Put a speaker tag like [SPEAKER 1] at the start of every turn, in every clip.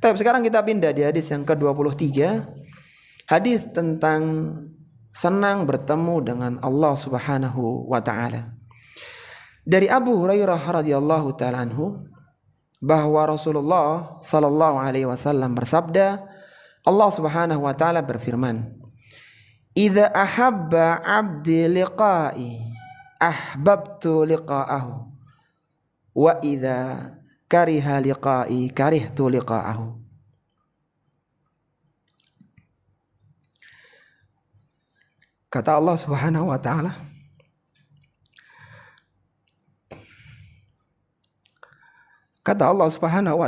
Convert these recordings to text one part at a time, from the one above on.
[SPEAKER 1] Tapi sekarang kita pindah di hadis yang ke-23. Hadis tentang senang bertemu dengan Allah Subhanahu wa taala. Dari Abu Hurairah radhiyallahu taala anhu bahwa Rasulullah sallallahu alaihi wasallam bersabda, Allah Subhanahu wa taala berfirman, "Idza ahabba 'abdi liqa'i, ahbabtu liqa'ahu, wa idza kariha liqa'i, karihtu liqa'ahu." Kata Allah Subhanahu wa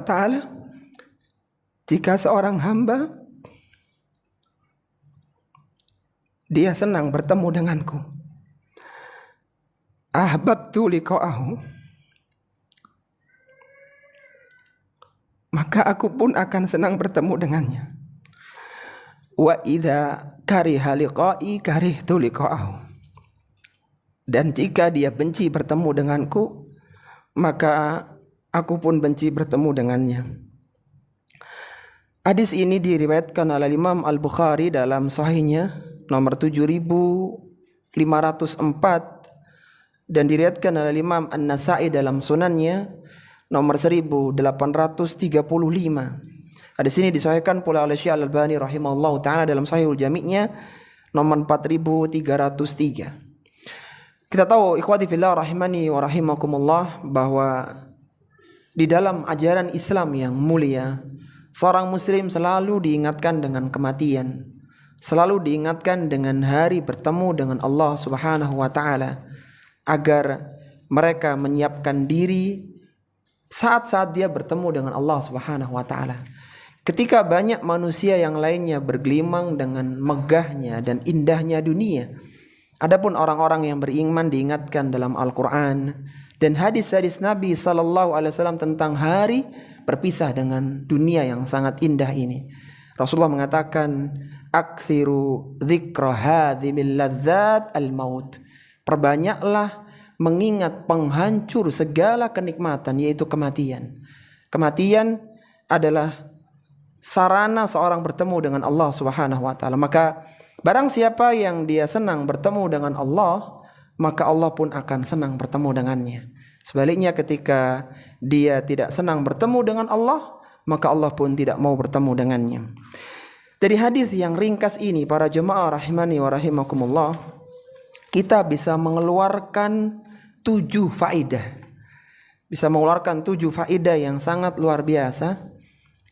[SPEAKER 1] taala, jika seorang hamba dia senang bertemu denganku, ahbabtu liqa'ahu, maka aku pun akan senang bertemu dengannya. Wa idza kariha liqa'i, karihtu liqa'ahu, dan jika dia benci bertemu denganku, maka aku pun benci bertemu dengannya. Hadis ini diriwayatkan oleh Imam Al-Bukhari dalam sahihnya nomor 7504 dan diriwayatkan oleh Imam An-Nasa'i dalam sunannya nomor 1835. Hadis ini disahihkan pula oleh Syekh Al-Albani rahimahullahu taala dalam Sahihul Jami'-nya nomor 4303. Kita tahu ikhwati fillah rahimani wa rahimakumullah bahwa di dalam ajaran Islam yang mulia, seorang muslim selalu diingatkan dengan kematian, selalu diingatkan dengan hari bertemu dengan Allah Subhanahu wa taala, agar mereka menyiapkan diri saat-saat dia bertemu dengan Allah Subhanahu wa taala. Ketika banyak manusia yang lainnya bergelimang dengan megahnya dan indahnya dunia, adapun orang-orang yang beriman diingatkan dalam Al-Quran dan hadis-hadis Nabi SAW tentang hari berpisah dengan dunia yang sangat indah ini. Rasulullah mengatakan, "Aktsiru dzikra hadzimil ladzat al-maut." Perbanyaklah mengingat penghancur segala kenikmatan, yaitu kematian. Kematian adalah sarana seorang bertemu dengan Allah Subhanahu wa taala. Maka barang siapa yang dia senang bertemu dengan Allah, maka Allah pun akan senang bertemu dengannya. Sebaliknya ketika dia tidak senang bertemu dengan Allah, maka Allah pun tidak mau bertemu dengannya. Dari hadis yang ringkas ini, para jemaah rahimani wa rahimakumullah, kita bisa mengeluarkan 7 faedah. Bisa mengeluarkan 7 faedah yang sangat luar biasa,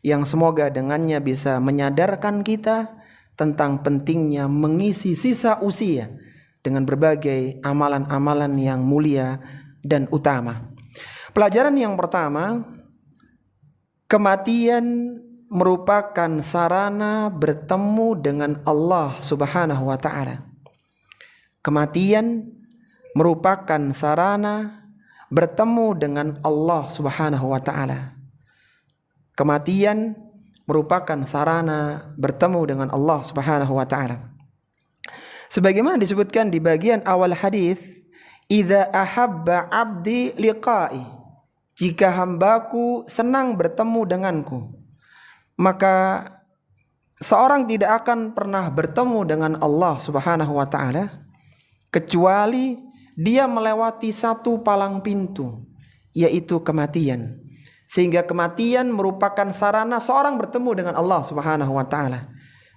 [SPEAKER 1] yang semoga dengannya bisa menyadarkan kita tentang pentingnya mengisi sisa usia dengan berbagai amalan-amalan yang mulia dan utama. Pelajaran yang pertama, kematian merupakan sarana bertemu dengan Allah Subhanahu wa taala. Kematian merupakan sarana bertemu dengan Allah Subhanahu wa taala. Kematian merupakan sarana bertemu dengan Allah Subhanahu wa taala. Sebagaimana disebutkan di bagian awal hadis, "Idza ahabba 'abdi liqa'i." Jika hambaku senang bertemu denganku, maka seorang tidak akan pernah bertemu dengan Allah Subhanahu wa taala kecuali dia melewati satu palang pintu, yaitu kematian. Sehingga kematian merupakan sarana seorang bertemu dengan Allah Subhanahu wa taala.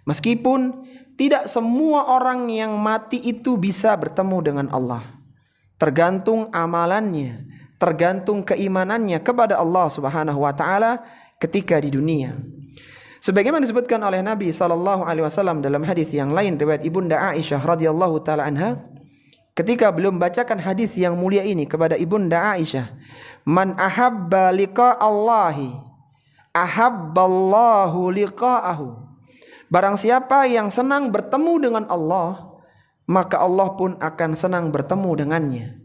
[SPEAKER 1] Meskipun tidak semua orang yang mati itu bisa bertemu dengan Allah. Tergantung amalannya, tergantung keimanannya kepada Allah Subhanahu wa taala ketika di dunia. Sebagaimana disebutkan oleh Nabi sallallahu alaihi wasallam dalam hadis yang lain riwayat Ibunda Aisyah radhiyallahu taala anha, ketika beliau membacakan hadis yang mulia ini kepada Ibunda Aisyah, "Man ahabba liqa Allahi, ahabballahu liqa'ahu." Barang siapa yang senang bertemu dengan Allah, maka Allah pun akan senang bertemu dengannya.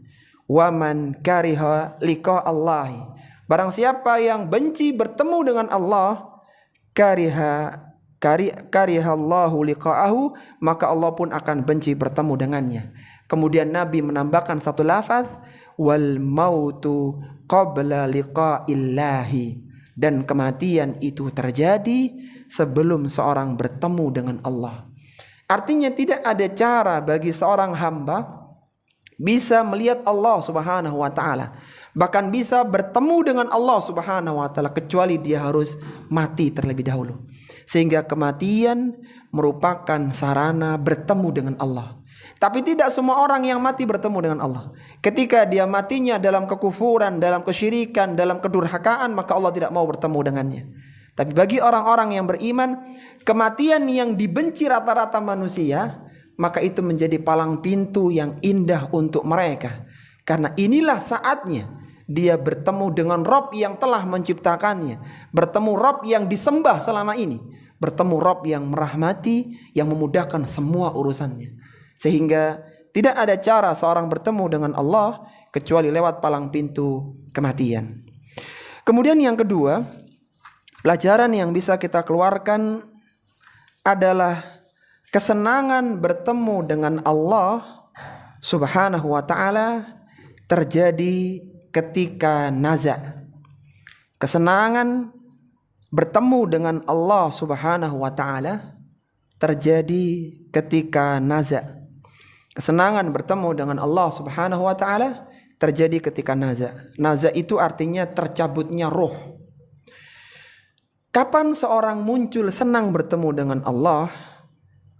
[SPEAKER 1] Wa man kariha liqa Allahi. Barang siapa yang benci bertemu dengan Allah, karihallahu liqa'ahu, maka Allah pun akan benci bertemu dengannya. Kemudian Nabi menambahkan satu lafaz, wal mautu qabla liqa'illahi. dan kematian itu terjadi sebelum seorang bertemu dengan Allah. Artinya tidak ada cara bagi seorang hamba bisa melihat Allah Subhanahu wa taala, bahkan bisa bertemu dengan Allah Subhanahu wa taala, kecuali dia harus mati terlebih dahulu. Sehingga kematian merupakan sarana bertemu dengan Allah. Tapi tidak semua orang yang mati bertemu dengan Allah. Ketika dia matinya dalam kekufuran, dalam kesyirikan, dalam kedurhakaan, maka Allah tidak mau bertemu dengannya. Tapi bagi orang-orang yang beriman, kematian yang dibenci rata-rata manusia, maka itu menjadi palang pintu yang indah untuk mereka. Karena inilah saatnya dia bertemu dengan Rabb yang telah menciptakannya, bertemu Rabb yang disembah selama ini, bertemu Rabb yang merahmati, yang memudahkan semua urusannya. Sehingga tidak ada cara seorang bertemu dengan Allah kecuali lewat palang pintu kematian. Kemudian yang kedua, pelajaran yang bisa kita keluarkan adalah kesenangan bertemu dengan Allah Subhanahu wa ta'ala terjadi ketika naza. Kesenangan bertemu dengan Allah Subhanahu wa ta'ala terjadi ketika naza. Kesenangan bertemu dengan Allah Subhanahu wa ta'ala terjadi ketika naza. Naza itu artinya tercabutnya roh. Kapan seorang muncul senang bertemu dengan Allah,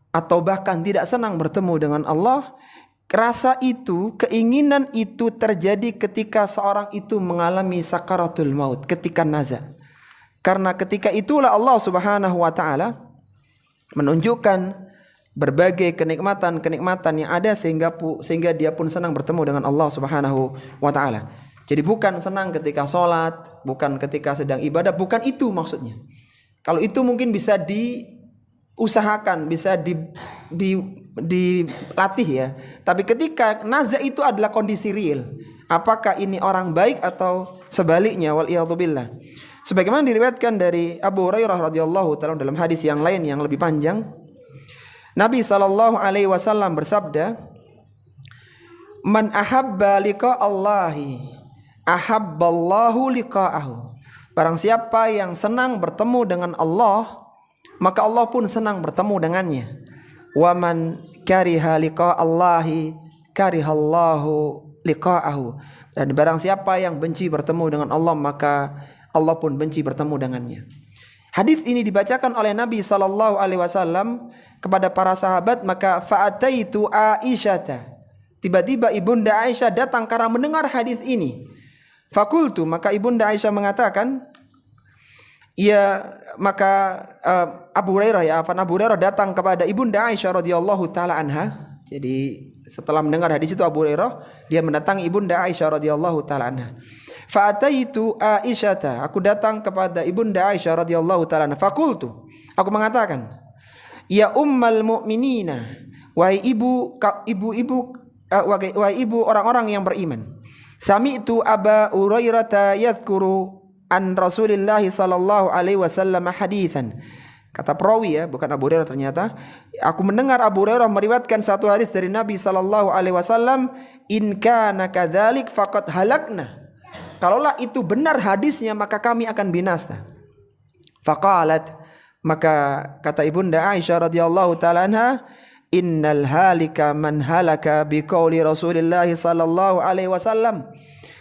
[SPEAKER 1] atau bahkan tidak senang bertemu dengan Allah? Rasa itu, keinginan itu terjadi ketika seorang itu mengalami sakaratul maut, ketika naza. Karena ketika itulah Allah Subhanahu wa ta'ala menunjukkan berbagai kenikmatan-kenikmatan yang ada sehingga dia pun senang bertemu dengan Allah Subhanahu wa ta'ala. Jadi bukan senang ketika sholat, bukan ketika sedang ibadah, bukan itu maksudnya. Kalau itu mungkin bisa diusahakan, bisa dilatih ya. Tapi ketika naza itu adalah kondisi real. Apakah ini orang baik atau sebaliknya, waliyadzubillah. Sebagaimana diriwayatkan dari Abu Hurairah radhiyallahu ta'ala dalam hadis yang lain yang lebih panjang, Nabi SAW bersabda, "Man ahabba liqa Allahi, ahabballahu liqa'ahu." Barang siapa yang senang bertemu dengan Allah, maka Allah pun senang bertemu dengannya. Wa man kariha liqa Allahi, karihallahu liqa'ahu. Dan barang siapa yang benci bertemu dengan Allah, maka Allah pun benci bertemu dengannya. Hadis ini dibacakan oleh Nabi SAW kepada para sahabat, maka fa'ataitu Aisyata. Tiba-tiba ibunda Aisyah datang karena mendengar hadis ini. Fakultu, maka ibunda Aisyah mengatakan, ya, maka Abu Hurairah datang kepada ibunda Aisyah radhiyallahu taala anha. Jadi setelah mendengar hadis itu Abu Hurairah, dia mendatangi ibunda Aisyah radhiyallahu taala anha. Fa'ataitu Aisyata, aku datang kepada ibunda Aisyah radhiyallahu taala anha. Fakultu, aku mengatakan, ya ummal mu'minina, wahai ibu orang-orang yang beriman. Sami'tu Aba Hurairah yadhkuru an Rasulillah sallallahu alaihi wasallam haditsan. Kata perawi ya, bukan Abu Hurairah ternyata. Aku mendengar Abu Hurairah meriwayatkan satu hadis dari Nabi sallallahu alaihi wasallam, in kana kadzalik faqad halakna. Kalaulah itu benar hadisnya, maka kami akan binasa. Faqalat, maka kata ibunda Aisyah radhiyallahu taala anha, innal halika man halaka biqauli Rasulillah sallallahu alaihi wasallam.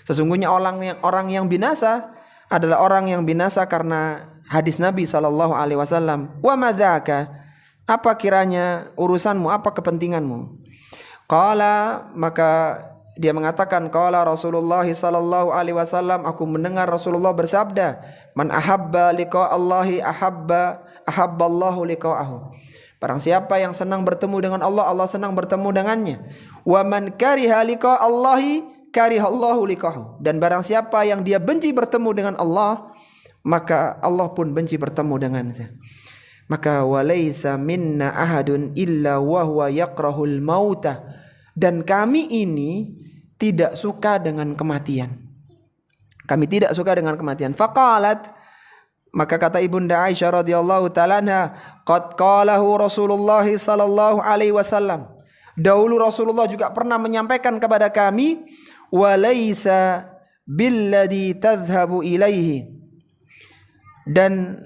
[SPEAKER 1] Sesungguhnya orang yang binasa adalah orang yang binasa karena hadis Nabi sallallahu alaihi wasallam. Wa madzaka, apa kiranya urusanmu, apa kepentinganmu? Qala, maka dia mengatakan, qala Rasulullah sallallahu alaihi wasallam, aku mendengar Rasulullah bersabda, man ahabba liqa Allahi ahabballahu liqa'ahu. Barang siapa yang senang bertemu dengan Allah, Allah senang bertemu dengannya. Wa man kariha liqa Allahi karihallahu liqa'ahu. Dan barang siapa yang dia benci bertemu dengan Allah, maka Allah pun benci bertemu dengannya. Maka walaysa minna ahadun illa wa huwa yakrahul mauta. Dan kami ini tidak suka dengan kematian. Kami tidak suka dengan kematian. Faqalat, maka kata ibunda Aisyah radhiyallahu taala anha, qad qalahu Rasulullah sallallahu alaihi wasallam. Dahulu Rasulullah juga pernah menyampaikan kepada kami, walaysa billadhi tadhhabu ilaihi. Dan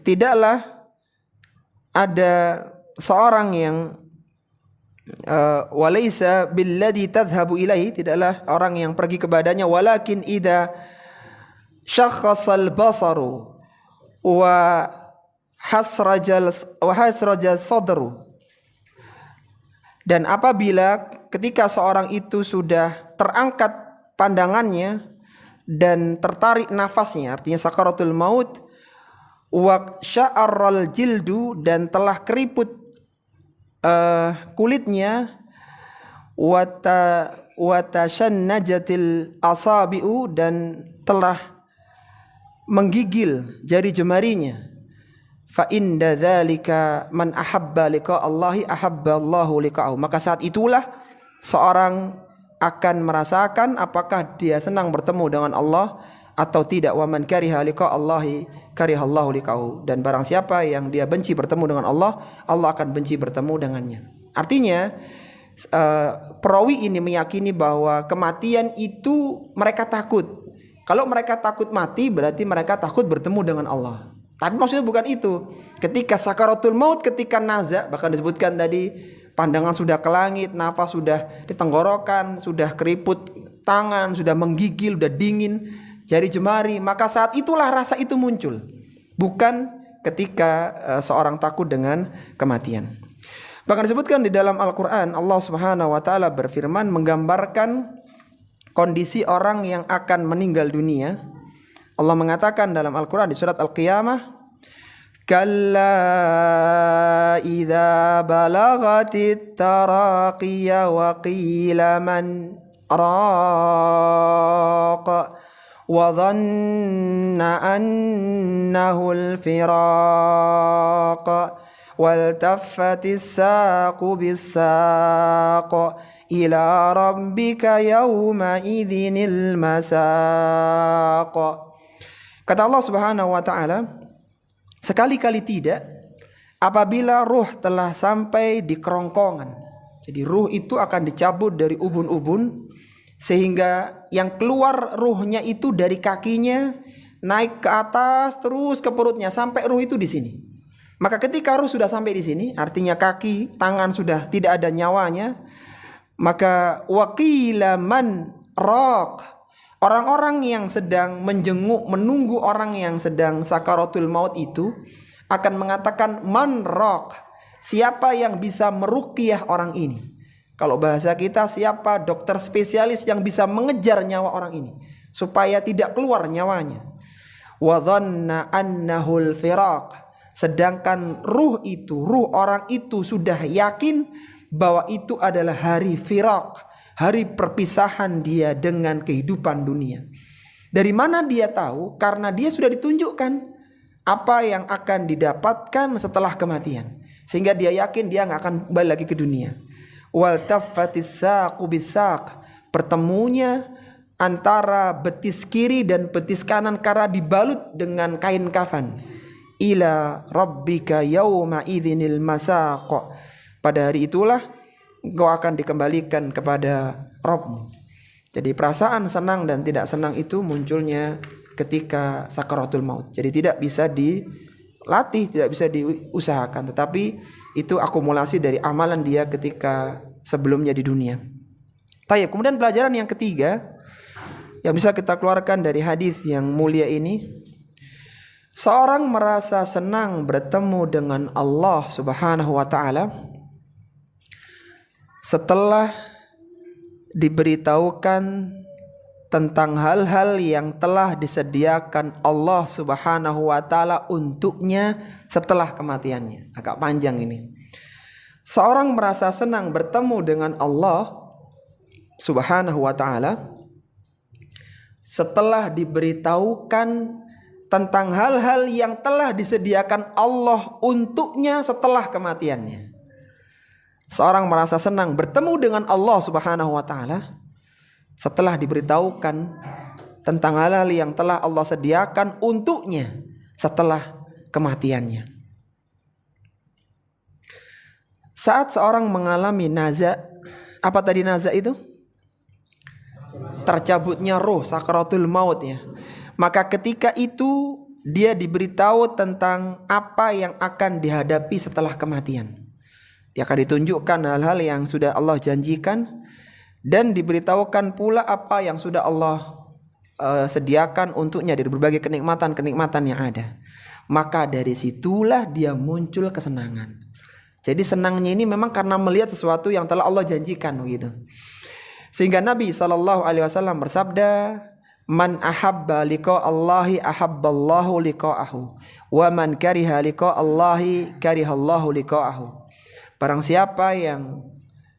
[SPEAKER 1] tidaklah ada seorang yang walaysa billadhi tadhhabu ilaihi, tidaklah orang yang pergi kepadanya, walakin idza syakhasal basaru wa hasrajal sadru. Dan apabila ketika seorang itu sudah terangkat pandangannya dan tertarik nafasnya, artinya sakaratul maut, wa sya'arral jildu, dan telah keriput kulitnya, wa tashannajatil asabi'u, dan telah menggigil jari jemarinya, fa inda dzalika man ahabba liqa Allahi ahabba Allahu liqa'ahu, maka saat itulah seorang akan merasakan apakah dia senang bertemu dengan Allah atau tidak. Wa man kariha liqa Allahi karihallahu liqa'ahu, dan barang siapa yang dia benci bertemu dengan Allah, Allah akan benci bertemu dengannya. Artinya perawi ini meyakini bahwa kematian itu mereka takut. Kalau mereka takut mati berarti mereka takut bertemu dengan Allah. Tapi maksudnya bukan itu. Ketika sakaratul maut, ketika naza, bahkan disebutkan tadi, pandangan sudah ke langit, nafas sudah di tenggorokan, sudah keriput tangan, sudah menggigil, sudah dingin jari jemari, maka saat itulah rasa itu muncul. Bukan ketika seorang takut dengan kematian. Bahkan disebutkan di dalam Al-Quran, Allah Subhanahu wa ta'ala berfirman menggambarkan kondisi orang yang akan meninggal dunia. Allah mengatakan dalam Al-Quran di surat Al-Qiyamah, kalla idza balagatit taraqiya wa qila man raq wa dhanna annahu al-firaq wal taffatis saqu bis-saq ila rabbika yawma idzinil masaq. Kata Allah Subhanahu wa ta'ala, sekali-kali tidak apabila ruh telah sampai di kerongkongan. Jadi ruh itu akan dicabut dari ubun-ubun, sehingga yang keluar ruhnya itu dari kakinya naik ke atas terus ke perutnya sampai ruh itu di sini. Maka ketika ruh sudah sampai di sini, artinya kaki, tangan sudah tidak ada nyawanya, maka waqila man raq, orang-orang yang sedang menjenguk, menunggu orang yang sedang sakaratul maut itu akan mengatakan man raq, siapa yang bisa meruqyah orang ini. Kalau bahasa kita, siapa dokter spesialis yang bisa mengejar nyawa orang ini supaya tidak keluar nyawanya. Wa dhanna annahul firaq, sedangkan ruh itu, ruh orang itu sudah yakin bahwa itu adalah hari firaq, hari perpisahan dia dengan kehidupan dunia. Dari mana dia tahu? Karena dia sudah ditunjukkan apa yang akan didapatkan setelah kematian, sehingga dia yakin dia nggak akan kembali lagi ke dunia. Wal taffatis saqu bis-saq, pertemunya antara betis kiri dan betis kanan karena dibalut dengan kain kafan. Ila rabbika yauma idzinil masaq, pada hari itulah engkau akan dikembalikan kepada Rabbmu. Jadi perasaan senang dan tidak senang itu munculnya ketika sakaratul maut. Jadi tidak bisa dilatih, tidak bisa diusahakan, tetapi itu akumulasi dari amalan dia ketika sebelumnya di dunia. Baik, kemudian pelajaran yang ketiga yang bisa kita keluarkan dari hadis yang mulia ini, seorang merasa senang bertemu dengan Allah Subhanahu wa ta'ala setelah diberitahukan tentang hal-hal yang telah disediakan Allah Subhanahu wa ta'ala untuknya setelah kematiannya. Agak panjang ini. Seorang merasa senang bertemu dengan Allah Subhanahu wa ta'ala setelah diberitahukan tentang hal-hal yang telah disediakan Allah untuknya setelah kematiannya. Seorang merasa senang bertemu dengan Allah Subhanahu wa ta'ala setelah diberitahukan tentang hal-hal yang telah Allah sediakan untuknya setelah kematiannya. Saat seorang mengalami naza, apa tadi naza itu? Tercabutnya ruh, sakaratul maut ya. Maka ketika itu dia diberitahu tentang apa yang akan dihadapi setelah kematian. Dia akan ditunjukkan hal-hal yang sudah Allah janjikan dan diberitahukan pula apa yang sudah Allah sediakan untuknya dari berbagai kenikmatan-kenikmatan yang ada. Maka dari situlah dia muncul kesenangan. Jadi senangnya ini memang karena melihat sesuatu yang telah Allah janjikan begitu. Sehingga Nabi SAW bersabda, "Man ahabba liqa Allahi ahabballahu liqa'ahu, wa man kariha liqa Allahi karihallahu liqa'ahu." Barang siapa yang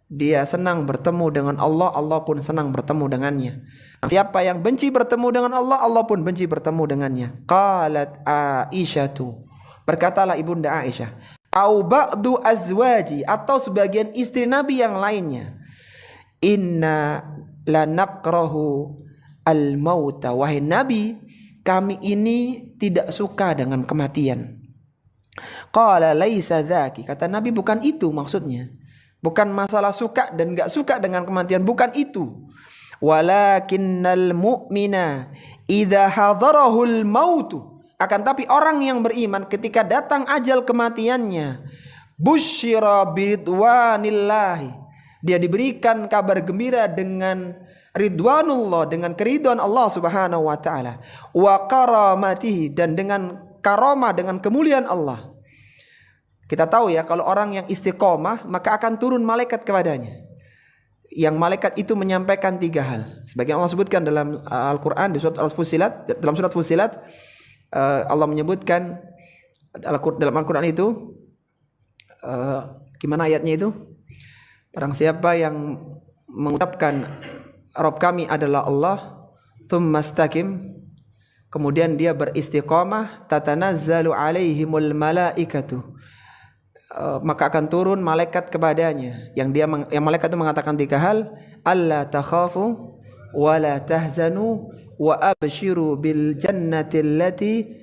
[SPEAKER 1] dia senang bertemu dengan Allah, Allah pun senang bertemu dengannya. Siapa yang benci bertemu dengan Allah, Allah pun benci bertemu dengannya. Qalat Aisyatu, berkatalah ibunda Aisyah, au ba'du azwaji, atau sebagian istri Nabi yang lainnya, inna lanakrahu al-mauta, wahai Nabi, kami ini tidak suka dengan kematian. Qala laisa dzaki, kata Nabi, bukan itu maksudnya. Bukan masalah suka dan enggak suka dengan kematian, bukan itu. Walakinnal mu'mina idza hadarahul mautu, akan tapi orang yang beriman ketika datang ajal kematiannya, busyira biridwanillahi, dia diberikan kabar gembira dengan ridwanullah, dengan keridhaan Allah Subhanahu wa taala, wa karamatihi, dan dengan karamah, dengan kemuliaan Allah. Kita tahu ya, kalau orang yang istiqomah maka akan turun malaikat kepadanya. Yang malaikat itu menyampaikan 3 hal. Sebagian Allah sebutkan dalam Al-Quran di surat Al-Fusilat, dalam surat Fusilat Allah menyebutkan dalam Al-Quran itu gimana ayatnya itu? Barang siapa yang mengucapkan Rabb kami adalah Allah, tsumma istaqim, kemudian dia beristiqamah, tatanazzalu alaihimul malaikatu, maka akan turun malaikat kepadanya. Yang malaikat itu mengatakan 3 hal, alla takhafu wa la tahzanu wa abshiru bil jannati allati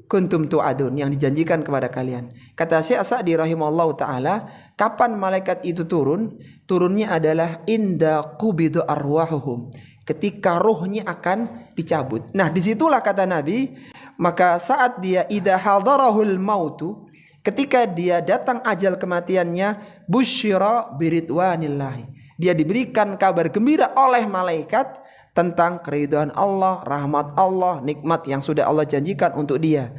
[SPEAKER 1] kuntum tu'adun, yang dijanjikan kepada kalian. Kata Syekh Sa'di rahimahullahu taala, kapan malaikat itu turun? Turunnya adalah inda qubidu arwahuhum, ketika ruhnya akan dicabut. Nah, disitulah kata Nabi, maka saat dia idza hadarahul mautu, ketika dia datang ajal kematiannya, busyira biridwanillahi, dia diberikan kabar gembira oleh malaikat tentang keridhaan Allah, rahmat Allah, nikmat yang sudah Allah janjikan untuk dia.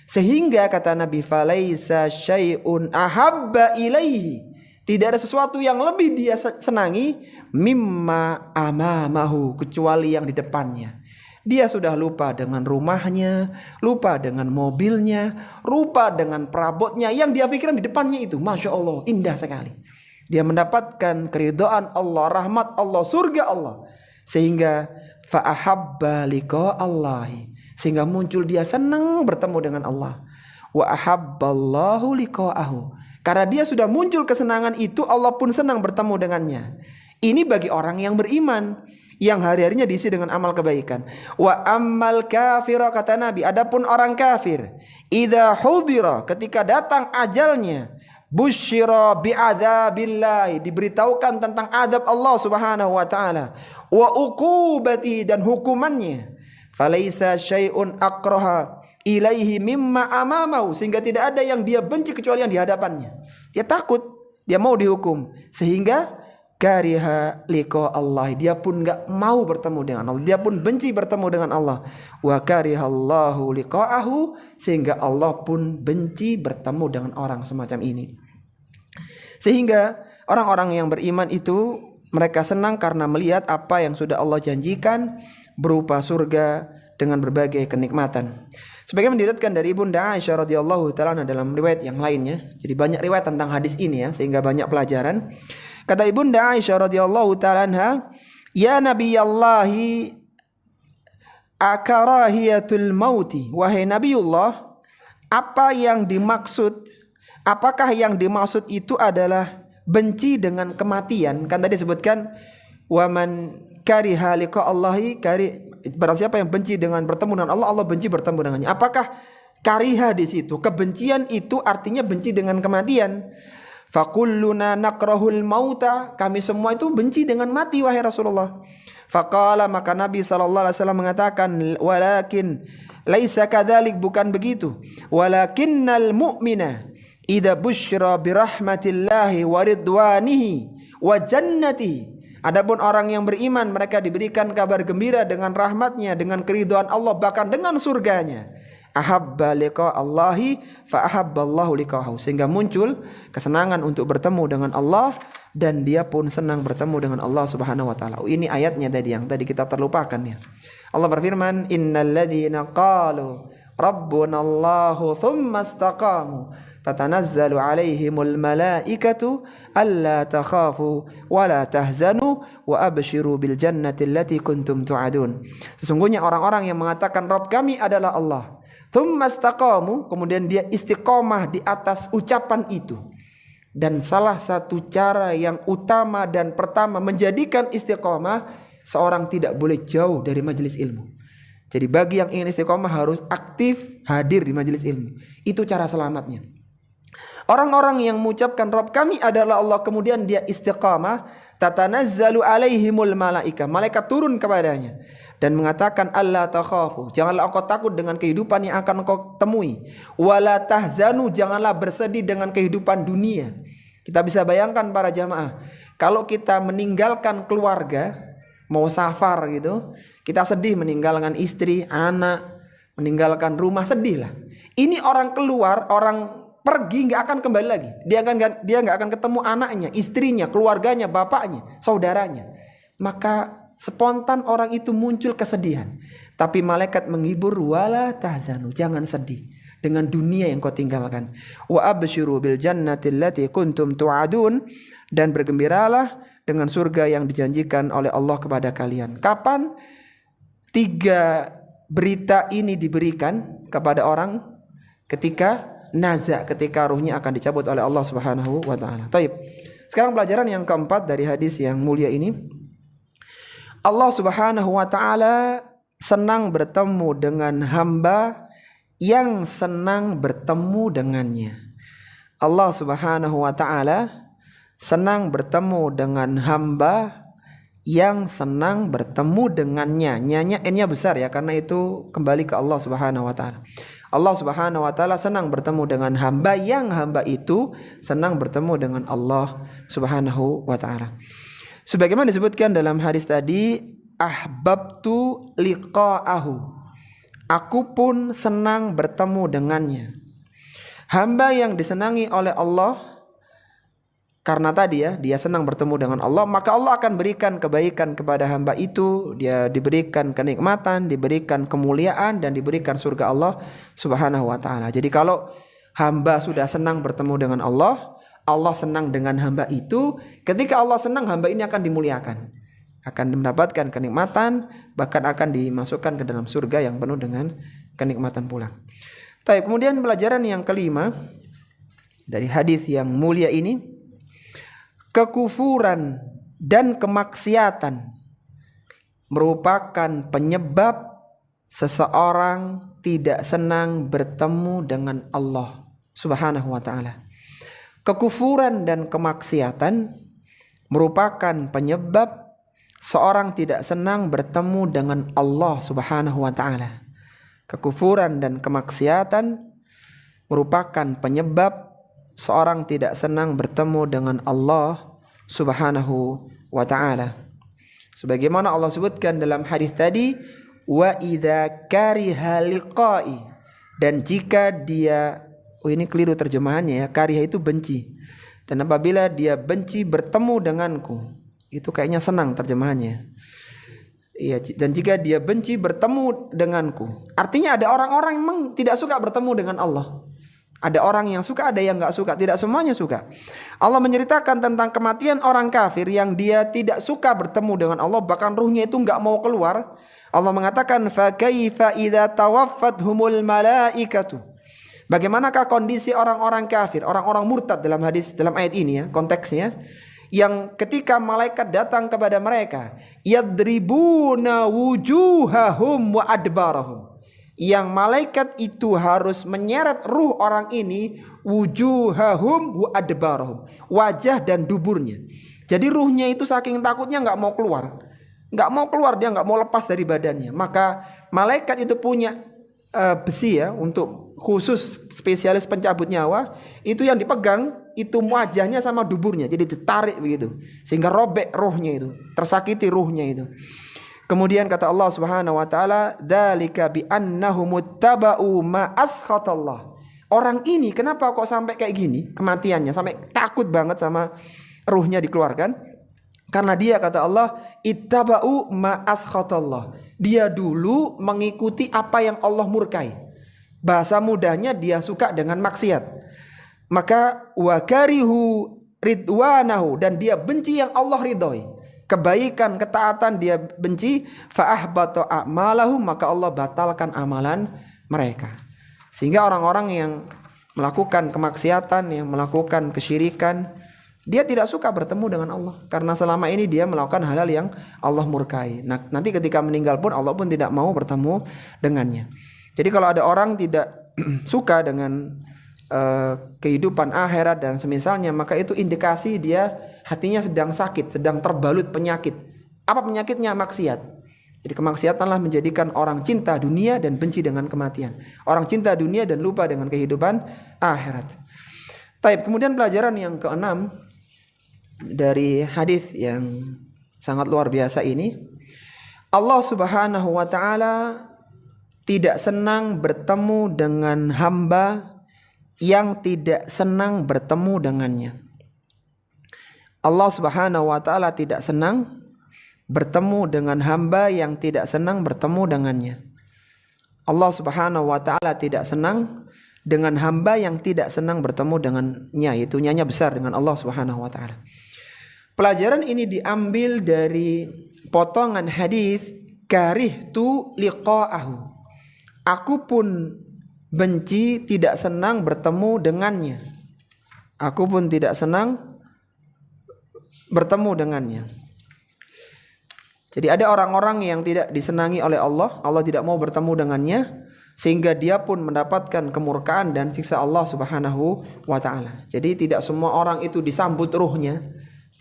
[SPEAKER 1] Sehingga kata Nabi, falaisa syai'un ahabba ilaihi, tidak ada sesuatu yang lebih dia senangi mimma amamahu, kecuali yang di depannya. Dia sudah lupa dengan rumahnya, lupa dengan mobilnya, lupa dengan perabotnya. Yang dia pikirkan di depannya itu, Masya Allah, indah sekali. Dia mendapatkan keridhaan Allah, rahmat Allah, surga Allah. Sehingga fa'ahabba liqa Allahi, sehingga muncul dia senang bertemu dengan Allah. Wa ahabballahu liqa'ahu, karena dia sudah muncul kesenangan itu, Allah pun senang bertemu dengannya. Ini bagi orang yang beriman, yang hari-harinya diisi dengan amal kebaikan. Wa ammal kafira, kata Nabi, adapun orang kafir, idza hudira, ketika datang ajalnya, busyira bi'adzabillahi, diberitahukan tentang adab Allah Subhanahu wa taala, wa uqubati, dan hukumannya. Falaisa syai'un akraha ilaihi mimma amamahu, sehingga tidak ada yang dia benci kecuali yang di hadapannya. Dia takut, dia mau dihukum, sehingga kariha liqa Allah, dia pun enggak mau bertemu dengan Allah, dia pun benci bertemu dengan Allah. Wa karihallahu liqa'ahu, sehingga Allah pun benci bertemu dengan orang semacam ini. Sehingga orang-orang yang beriman itu mereka senang karena melihat apa yang sudah Allah janjikan berupa surga dengan berbagai kenikmatan. Sebagaimana diriwayatkan dari Ibunda Aisyah radhiyallahu taala dalam riwayat yang lainnya. Jadi banyak riwayat tentang hadis ini ya, sehingga banyak pelajaran. Kata Ibunda Aisyah radhiyallahu taala anha, ya Nabiyallahi akarahiyatul mauti, wahai Nabiullah, apa yang dimaksud, apakah yang dimaksud itu adalah benci dengan kematian? Kan tadi sebutkan waman kariha liqa Allahi, barang siapa yang benci dengan bertemu dengan Allah, Allah benci bertemu dengannya. Apakah kariha di situ, kebencian itu artinya benci dengan kematian? Fakulluna nakrahul mauta, kami semua itu benci dengan mati wahai Rasulullah. Faqala, maka Nabi SAW mengatakan, walakin laisa kadzalik, bukan begitu. Walakinnal mu'mina idza busyra birahmatillahi wa ridwanihi wa jannatihi. Adapun orang yang beriman, mereka diberikan kabar gembira dengan rahmatnya, dengan keridhaan Allah, bahkan dengan surganya. Ahabba liqa Allahi fa ahabballahu liqahu, sehingga muncul kesenangan untuk bertemu dengan Allah, dan dia pun senang bertemu dengan Allah Subhanahu wa taala. Ini ayatnya tadi yang tadi kita terlupakan ya. Allah berfirman, innal ladzina qalu rabbunallahu tsumma istaqamu tatanazzalu alaihimul malaikatu alla takhafu wa la tahzanu wa abshiru bil jannati allati kuntum tu'adun. Sesungguhnya orang-orang yang mengatakan Rabb kami adalah Allah, tsumma istaqamu, kemudian dia istiqomah di atas ucapan itu. Dan salah satu cara yang utama dan pertama menjadikan istiqomah, seorang tidak boleh jauh dari majelis ilmu. Jadi bagi yang ingin istiqomah harus aktif hadir di majelis ilmu. Itu cara selamatnya. Orang-orang yang mengucapkan Rabb kami adalah Allah, kemudian dia istiqamah, tatanazzalu alaihimul malaika, malaikat turun kepadanya dan mengatakan alla takhafu, janganlah engkau takut dengan kehidupan yang akan engkau temui, wala tahzanu, janganlah bersedih dengan kehidupan dunia. Kita bisa bayangkan para jamaah, kalau kita meninggalkan keluarga, mau safar gitu, kita sedih meninggalkan istri, anak, meninggalkan rumah, sedih lah. Ini orang keluar, orang pergi, nggak akan kembali lagi. Dia nggak akan ketemu anaknya, istrinya, keluarganya, bapaknya, saudaranya. Maka spontan orang itu muncul kesedihan. Tapi malaikat menghibur, wala tahzanu, jangan sedih dengan dunia yang kau tinggalkan. Wa absyiru bil jannati allati kuntum tu'adun, dan bergembiralah dengan surga yang dijanjikan oleh Allah kepada kalian. Kapan 3 berita ini diberikan kepada orang? Ketika naza, ketika ruhnya akan dicabut oleh Allah Subhanahu wa taala. Taib. Sekarang pelajaran yang keempat dari hadis yang mulia ini. Allah Subhanahu wa taala senang bertemu dengan hamba yang senang bertemu dengannya. Allah Subhanahu wa taala senang bertemu dengan hamba yang senang bertemu dengannya. Nyanya N-nya besar ya, karena itu kembali ke Allah Subhanahu wa taala. Allah Subhanahu wa taala senang bertemu dengan hamba yang hamba itu senang bertemu dengan Allah Subhanahu wa taala. Sebagaimana disebutkan dalam hadis tadi, ahbabtu liqa'ahu, aku pun senang bertemu dengannya. Hamba yang disenangi oleh Allah, karena tadi ya, dia senang bertemu dengan Allah, maka Allah akan berikan kebaikan kepada hamba itu. Dia diberikan kenikmatan, diberikan kemuliaan, dan diberikan surga Allah Subhanahu wa taala. Jadi kalau hamba sudah senang bertemu dengan Allah, Allah senang dengan hamba itu. Ketika Allah senang, hamba ini akan dimuliakan, akan mendapatkan kenikmatan, bahkan akan dimasukkan ke dalam surga yang penuh dengan kenikmatan pula. Baik, kemudian pelajaran yang kelima dari hadis yang mulia ini, kekufuran dan kemaksiatan merupakan penyebab seseorang tidak senang bertemu dengan Allah Subhanahu wa taala. Kekufuran dan kemaksiatan merupakan penyebab seorang tidak senang bertemu dengan Allah Subhanahu wa taala. Kekufuran dan kemaksiatan merupakan penyebab seorang tidak senang bertemu dengan Allah Subhanahu wa taala. Sebagaimana Allah sebutkan dalam hadis tadi, wa idza kariha liqa'i, dan jika dia, ini keliru terjemahannya ya, kariha itu benci. Dan apabila dia benci bertemu denganku, itu kayaknya senang terjemahannya. Iya, dan jika dia benci bertemu denganku, artinya ada orang-orang yang memang tidak suka bertemu dengan Allah. Ada orang yang suka, ada yang gak suka. Tidak semuanya suka. Allah menceritakan tentang kematian orang kafir yang dia tidak suka bertemu dengan Allah, bahkan ruhnya itu gak mau keluar. Allah mengatakan, فَكَيْفَ إِذَا تَوَفَّتْهُمُ الْمَلَائِكَةُ, bagaimanakah kondisi orang-orang kafir, orang-orang murtad dalam hadis, dalam ayat ini ya, konteksnya, yang ketika malaikat datang kepada mereka, yadribuna wujuhahum wa adbarahum, yang malaikat itu harus menyeret ruh orang ini, wujuhahum wa adbarahum, wajah dan duburnya. Jadi ruhnya itu saking takutnya nggak mau keluar. nggak mau keluar, dia nggak mau lepas dari badannya. Maka malaikat itu punya besi ya untuk khusus spesialis pencabut nyawa, itu yang dipegang itu wajahnya sama duburnya, jadi ditarik begitu sehingga robek ruhnya itu, tersakiti ruhnya itu. Kemudian kata Allah Subhanahu wa taala, dzalika bi annahum muttaba'u ma askhatallah. Orang ini kenapa kok sampai kayak gini kematiannya, sampai takut banget sama ruhnya dikeluarkan? Karena dia kata Allah, ittaba'u ma askhatallah. Dia dulu mengikuti apa yang Allah murkai. Bahasa mudahnya dia suka dengan maksiat. Maka wa karihu ridwanahu, dan dia benci yang Allah ridhoi. Kebaikan, ketaatan dia benci, fa ahbata a'malahum, maka Allah batalkan amalan mereka. Sehingga orang-orang yang melakukan kemaksiatan, yang melakukan kesyirikan, dia tidak suka bertemu dengan Allah karena selama ini dia melakukan hal-hal yang Allah murkai. Nah, nanti ketika meninggal pun Allah pun tidak mau bertemu dengannya. Jadi kalau ada orang tidak suka dengan kehidupan akhirat dan semisalnya, maka itu indikasi dia hatinya sedang sakit, sedang terbalut penyakit. Apa penyakitnya? Maksiat. Jadi kemaksiatanlah menjadikan orang cinta dunia dan benci dengan kematian. Orang cinta dunia dan lupa dengan kehidupan akhirat. Taib. Kemudian pelajaran yang keenam dari hadis yang sangat luar biasa ini, Allah Subhanahu wa taala tidak senang bertemu dengan hamba yang tidak senang bertemu dengannya. Allah Subhanahu wa taala tidak senang bertemu dengan hamba yang tidak senang bertemu dengannya. Allah Subhanahu wa taala tidak senang dengan hamba yang tidak senang bertemu dengannya, yaitu nyanya besar dengan Allah Subhanahu wa taala. Pelajaran ini diambil dari potongan hadis karihtu liqa'ahu. Aku pun benci, tidak senang bertemu dengannya. Aku pun tidak senang bertemu dengannya. Jadi ada orang-orang yang tidak disenangi oleh Allah, Allah tidak mau bertemu dengannya, sehingga dia pun mendapatkan kemurkaan dan siksa Allah Subhanahu wa taala. Jadi tidak semua orang itu disambut ruhnya,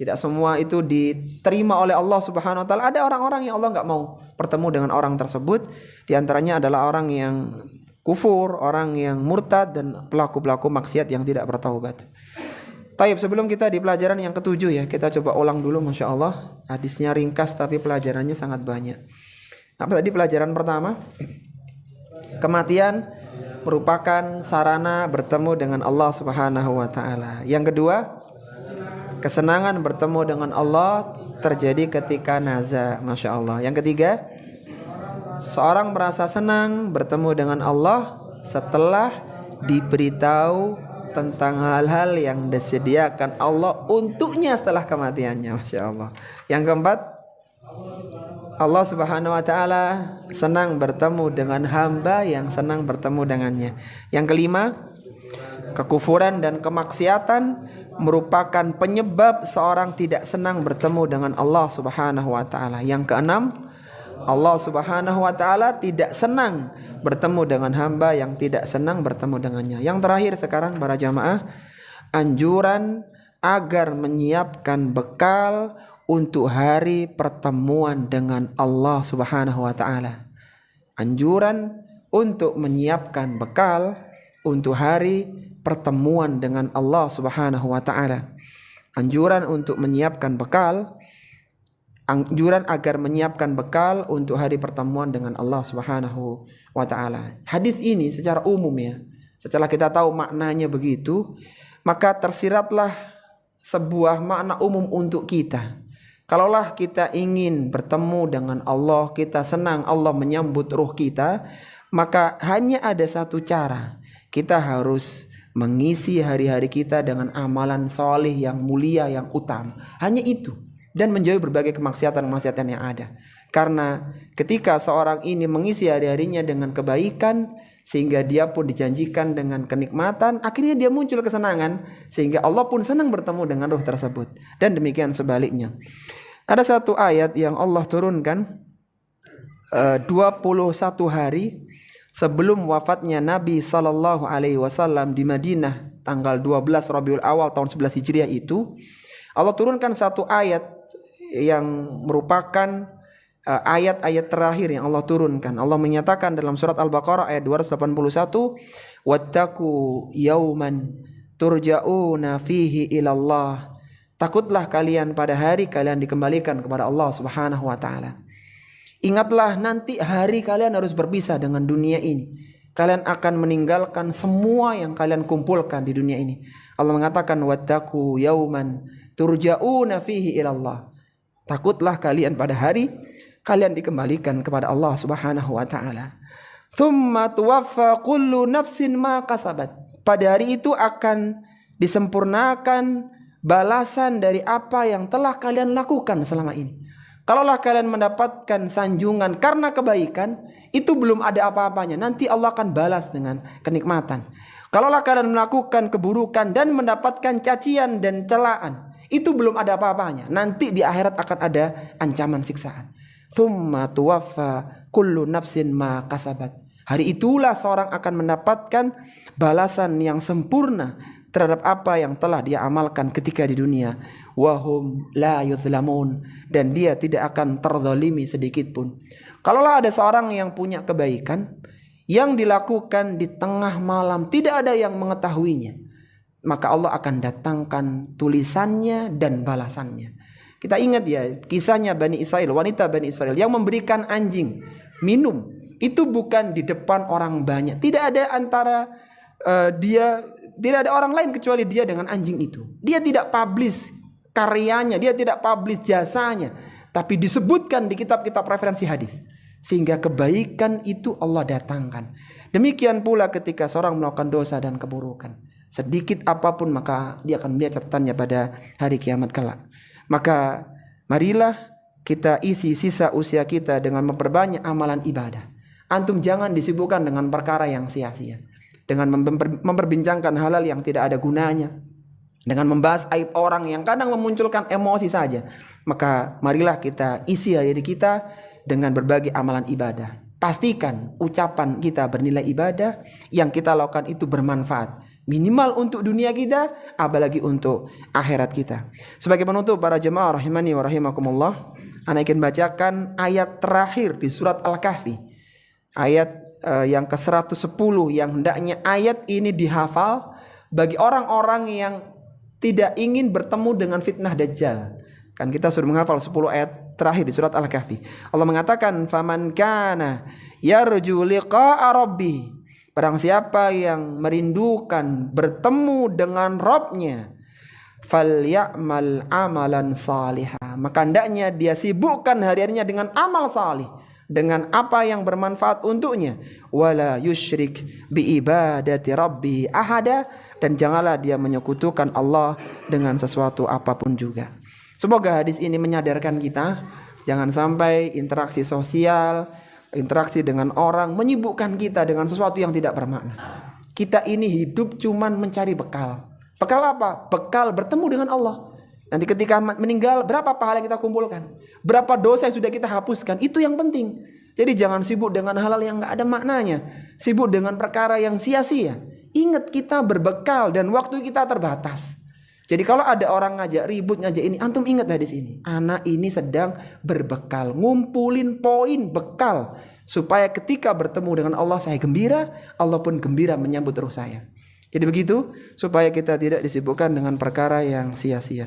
[SPEAKER 1] tidak semua itu diterima oleh Allah Subhanahu wa taala. Ada orang-orang yang Allah nggak mau bertemu dengan orang tersebut. Di antaranya adalah orang yang kufur, orang yang murtad, dan pelaku-pelaku maksiat yang tidak bertaubat. Taib, sebelum kita di pelajaran yang ketujuh ya, kita coba ulang dulu, Masya Allah. Hadisnya ringkas tapi pelajarannya sangat banyak. Apa tadi pelajaran pertama? Kematian merupakan sarana bertemu dengan Allah Subhanahu wa taala. Yang kedua, kesenangan bertemu dengan Allah terjadi ketika naza, Masya Allah. Yang ketiga, seorang merasa senang bertemu dengan Allah setelah diberitahu tentang hal-hal yang disediakan Allah untuknya setelah kematiannya, Masya Allah. Yang keempat, Allah Subhanahu wa taala senang bertemu dengan hamba yang senang bertemu dengannya. Yang kelima, kekufuran dan kemaksiatan merupakan penyebab seorang tidak senang bertemu dengan Allah Subhanahu wa taala. Yang keenam, Allah Subhanahu wa taala tidak senang bertemu dengan hamba yang tidak senang bertemu dengannya. Yang terakhir sekarang para jamaah, anjuran agar menyiapkan bekal untuk hari pertemuan dengan Allah Subhanahu wa taala. Anjuran untuk menyiapkan bekal untuk hari pertemuan dengan Allah Subhanahu wa taala. Anjuran untuk menyiapkan bekal, anjuran agar menyiapkan bekal untuk hari pertemuan dengan Allah Subhanahu wa taala. Hadis ini secara umum ya, setelah kita tahu maknanya begitu, maka tersiratlah sebuah makna umum untuk kita. Kalaulah kita ingin bertemu dengan Allah, kita senang Allah menyambut ruh kita, maka hanya ada satu cara. Kita harus mengisi hari-hari kita dengan amalan soleh yang mulia, yang utama. Hanya itu. Dan menjauhi berbagai kemaksiatan-kemaksiatan yang ada. Karena ketika seorang ini mengisi hari-harinya dengan kebaikan, sehingga dia pun dijanjikan dengan kenikmatan, akhirnya dia muncul kesenangan, sehingga Allah pun senang bertemu dengan ruh tersebut. Dan demikian sebaliknya. Ada satu ayat yang Allah turunkan 21 hari sebelum wafatnya Nabi SAW di Madinah tanggal 12 Rabiul Awal tahun 11 Hijriah itu. Allah turunkan satu ayat yang merupakan ayat-ayat terakhir yang Allah turunkan. Allah menyatakan dalam surat Al-Baqarah ayat 281, "Wattaqu yauman turja'una fihi ilallah." Takutlah kalian pada hari kalian dikembalikan kepada Allah Subhanahu wa taala. Ingatlah nanti hari kalian harus berpisah dengan dunia ini. Kalian akan meninggalkan semua yang kalian kumpulkan di dunia ini. Allah mengatakan, "Wattaqu yauman turja'una fihi ilallah." Takutlah kalian pada hari kalian dikembalikan kepada Allah Subhanahu wa taala. Tsumma tuwaffa kullu nafsin ma kasabat. Pada hari itu akan disempurnakan balasan dari apa yang telah kalian lakukan selama ini. Kalaulah kalian mendapatkan sanjungan karena kebaikan, itu belum ada apa-apanya. Nanti Allah akan balas dengan kenikmatan. Kalaulah kalian melakukan keburukan dan mendapatkan cacian dan celaan, itu belum ada apa-apanya. Nanti di akhirat akan ada ancaman siksaan. Tsumma tuwaffa kullu nafsin ma kasabat. Hari itulah seorang akan mendapatkan balasan yang sempurna terhadap apa yang telah dia amalkan ketika di dunia. Wahum la yuzlamun, dan dia tidak akan terzalimi sedikit pun. Kalaulah ada seorang yang punya kebaikan yang dilakukan di tengah malam, tidak ada yang mengetahuinya, maka Allah akan datangkan tulisannya dan balasannya. Kita ingat ya kisahnya Bani Israel, wanita Bani Israel yang memberikan anjing minum. Itu bukan di depan orang banyak. Tidak ada antara tidak ada orang lain kecuali dia dengan anjing itu. Dia tidak publish karyanya, dia tidak publish jasanya, tapi disebutkan di kitab-kitab referensi hadis. Sehingga kebaikan itu Allah datangkan. Demikian pula ketika seorang melakukan dosa dan keburukan, sedikit apapun maka dia akan melihat catatannya pada hari kiamat kelak. Maka marilah kita isi sisa usia kita dengan memperbanyak amalan ibadah. Antum jangan disibukkan dengan perkara yang sia-sia, dengan memperbincangkan hal-hal yang tidak ada gunanya, dengan membahas aib orang yang kadang memunculkan emosi saja. Maka marilah kita isi diri kita dengan berbagai amalan ibadah. Pastikan ucapan kita bernilai ibadah, yang kita lakukan itu bermanfaat, minimal untuk dunia kita, apalagi untuk akhirat kita. Sebagai penutup para jemaah rahimani wa rahimakumullah, ana ingin bacakan ayat terakhir di surat Al-Kahfi, ayat yang ke-110, yang hendaknya ayat ini dihafal bagi orang-orang yang tidak ingin bertemu dengan fitnah Dajjal. Kan kita sudah menghafal 10 ayat terakhir di surat Al-Kahfi. Allah mengatakan, "Faman kana yarju liqa'a rabbih." Barang siapa yang merindukan bertemu dengan Rabbnya, falyamal amalan salihah, maka hendaknya dia sibukkan hari-harinya dengan amal salih, dengan apa yang bermanfaat untuknya. Wala yusyrik bi ibadati rabbi ahada, dan janganlah dia menyekutukan Allah dengan sesuatu apapun juga. Semoga hadis ini menyadarkan kita jangan sampai interaksi sosial, interaksi dengan orang menyibukkan kita dengan sesuatu yang tidak bermakna. Kita ini hidup cuman mencari bekal. Bekal apa? Bekal bertemu dengan Allah. Nanti ketika meninggal, berapa pahala yang kita kumpulkan, berapa dosa yang sudah kita hapuskan, itu yang penting. Jadi jangan sibuk dengan hal-hal yang gak ada maknanya, sibuk dengan perkara yang sia-sia. Ingat kita berbekal dan waktu kita terbatas. Jadi kalau ada orang ngajak ribut, ngajak ini, antum ingat hadis ini. Anak ini sedang berbekal, ngumpulin poin bekal, supaya ketika bertemu dengan Allah saya gembira, Allah pun gembira menyambut ruh saya. Jadi begitu, supaya kita tidak disibukkan dengan perkara yang sia-sia.